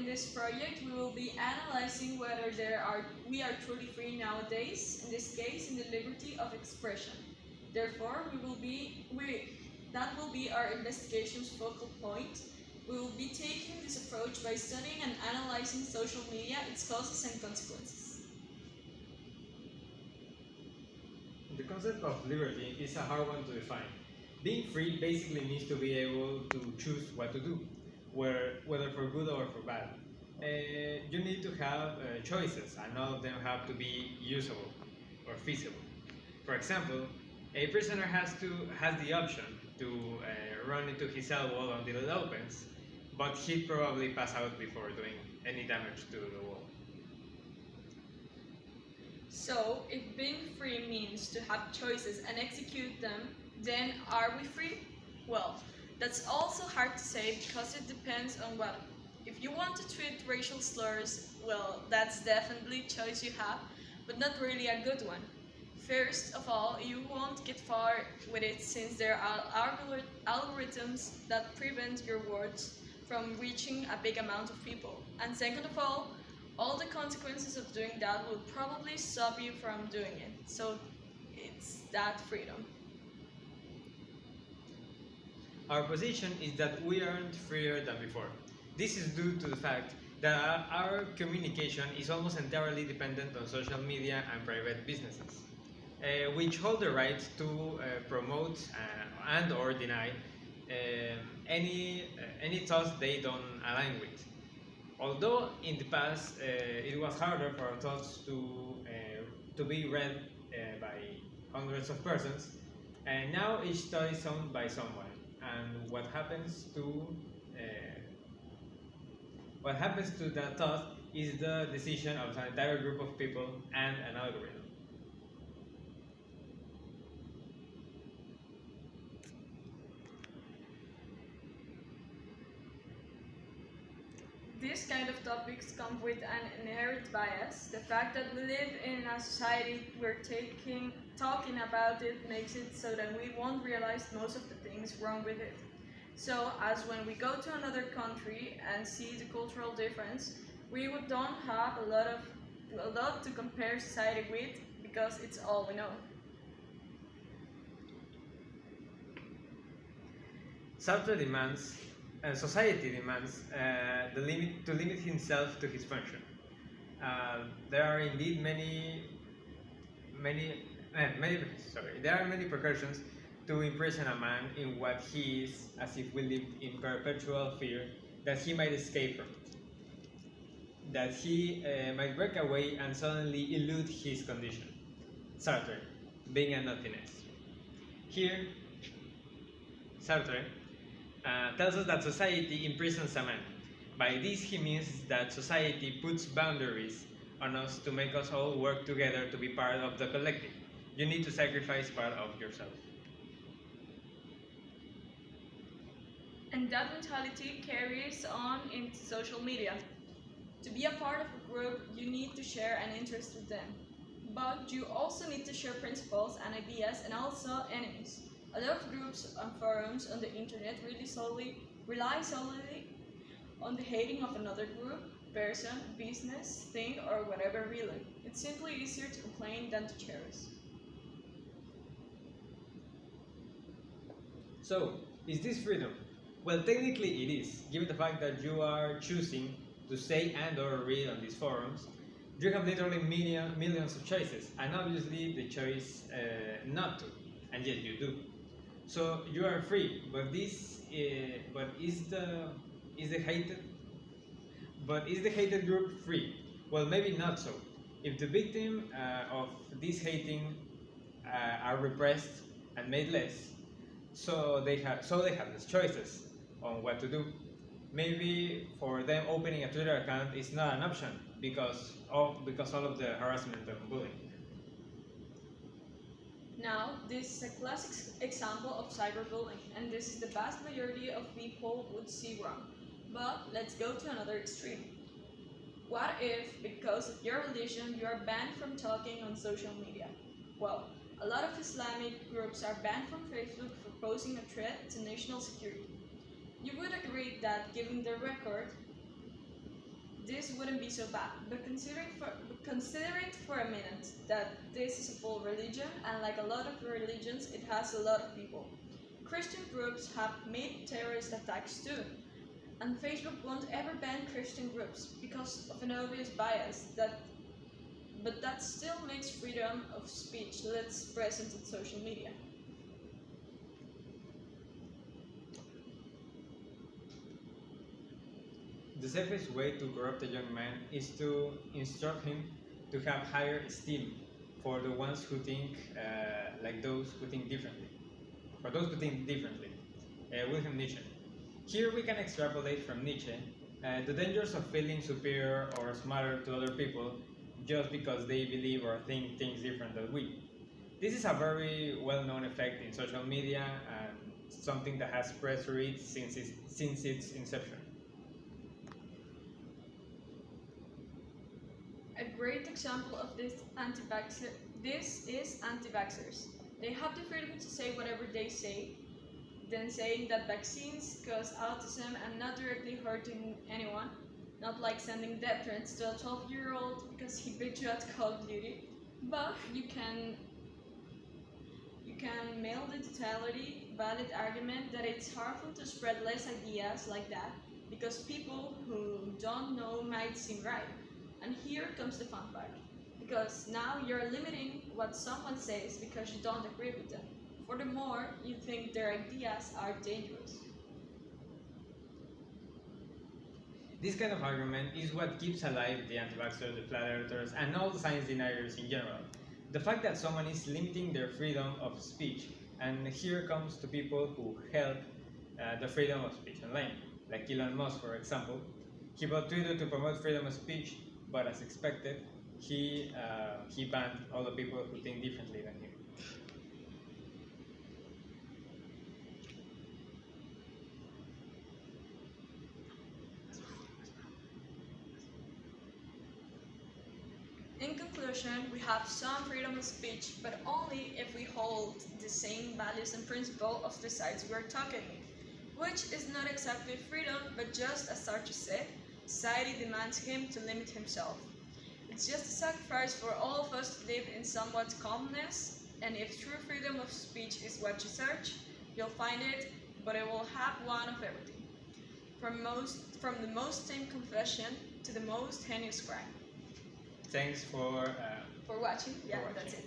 in this project, we will be analyzing whether we are truly free nowadays, in this case, in the liberty of expression. Therefore, that will be our investigation's focal point. We will be taking this approach by studying and analyzing social media, its causes and consequences. The concept of liberty is a hard one to define. Being free basically means to be able to choose what to do, whether for good or for bad. You need to have choices, and all of them have to be usable or feasible. For example, a prisoner has the option to run into his cell wall until it opens, but he'd probably pass out before doing any damage to the wall. So, if being free means to have choices and execute them, then are we free? Well, that's also hard to say because it depends on what. If you want to treat racial slurs, well, that's definitely a choice you have, but not really a good one. First of all, you won't get far with it since there are algorithms that prevent your words from reaching a big amount of people. And second of all the consequences of doing that will probably stop you from doing it. So it's that freedom. Our position is that we aren't freer than before. This is due to the fact that our communication is almost entirely dependent on social media and private businesses, which hold the right to promote and or deny any thoughts they don't align with. Although in the past it was harder for our thoughts to be read by hundreds of persons, and now each thought is owned by someone, and what happens to that thought is the decision of an entire group of people and an algorithm. These kind of topics come with an inherent bias. The fact that we live in a society where talking about it makes it so that we won't realize most of the things wrong with it. So, as when we go to another country and see the cultural difference, don't have a lot to compare society with because it's all we know. Society demands to limit himself to his function. There are indeed there are many precautions to imprison a man in what he is, as if we lived in perpetual fear that he might escape from it, that he might break away and suddenly elude his condition. Sartre, being a nothingness. Here, Sartre tells us that society imprisons a man. By this he means that society puts boundaries on us to make us all work together to be part of the collective. You need to sacrifice part of yourself. And that mentality carries on into social media. To be a part of a group, you need to share an interest with them. But you also need to share principles and ideas and also enemies. A lot of groups and forums on the internet rely solely on the hating of another group, person, business, thing, or whatever really. It's simply easier to complain than to cherish. So, is this freedom? Well, technically it is, given the fact that you are choosing to say and or read on these forums. You have literally millions of choices, and obviously the choice not to, and yet you do. So you are free, but is the hated group free? Well, maybe not so. If the victim of this hating are repressed and made less, so they have less choices on what to do. Maybe for them opening a Twitter account is not an option because all of the harassment and bullying. Now, this is a classic example of cyberbullying, and this is the vast majority of people would see wrong. But let's go to another extreme. What if, because of your religion, you are banned from talking on social media? Well, a lot of Islamic groups are banned from Facebook for posing a threat to national security. You would agree that, given the record, this wouldn't be so bad. But consider it for a minute that this is a full religion, and like a lot of religions, it has a lot of people. Christian groups have made terrorist attacks too, and Facebook won't ever ban Christian groups because of an obvious bias but that still makes freedom of speech less present in social media. The safest way to corrupt a young man is to instruct him to have higher esteem for the ones who think like those who think differently. For those who think differently. Wilhelm Nietzsche. Here we can extrapolate from Nietzsche the dangers of feeling superior or smarter to other people just because they believe or think things different than we. This is a very well-known effect in social media and something that has spread through it since its inception. A great example of this is anti-vaxxers. They have the freedom to say whatever they say, then saying that vaccines cause autism and not directly hurting anyone, not like sending death threats to a 12-year-old because he beat you at Call of Duty, but you can mail the totality valid argument that it's harmful to spread less ideas like that because people who don't know might seem right. And here comes the fun part, because now you're limiting what someone says because you don't agree with them. Furthermore, you think their ideas are dangerous. This kind of argument is what keeps alive the anti-vaxxers, the flat earthers, and all the science deniers in general. The fact that someone is limiting their freedom of speech, and here comes to people who help the freedom of speech online, like Elon Musk, for example. He bought Twitter to promote freedom of speech, but as expected, he banned all the people who think differently than him. In conclusion, we have some freedom of speech, but only if we hold the same values and principles of the sides we are talking, which is not exactly freedom, but just as Sartre said, society demands him to limit himself. It's just a sacrifice for all of us to live in somewhat calmness, and if true freedom of speech is what you search, you'll find it, but it will have one of everything. From the most tame confession to the most heinous crime. Thanks For watching. Yeah, for watching. that's it.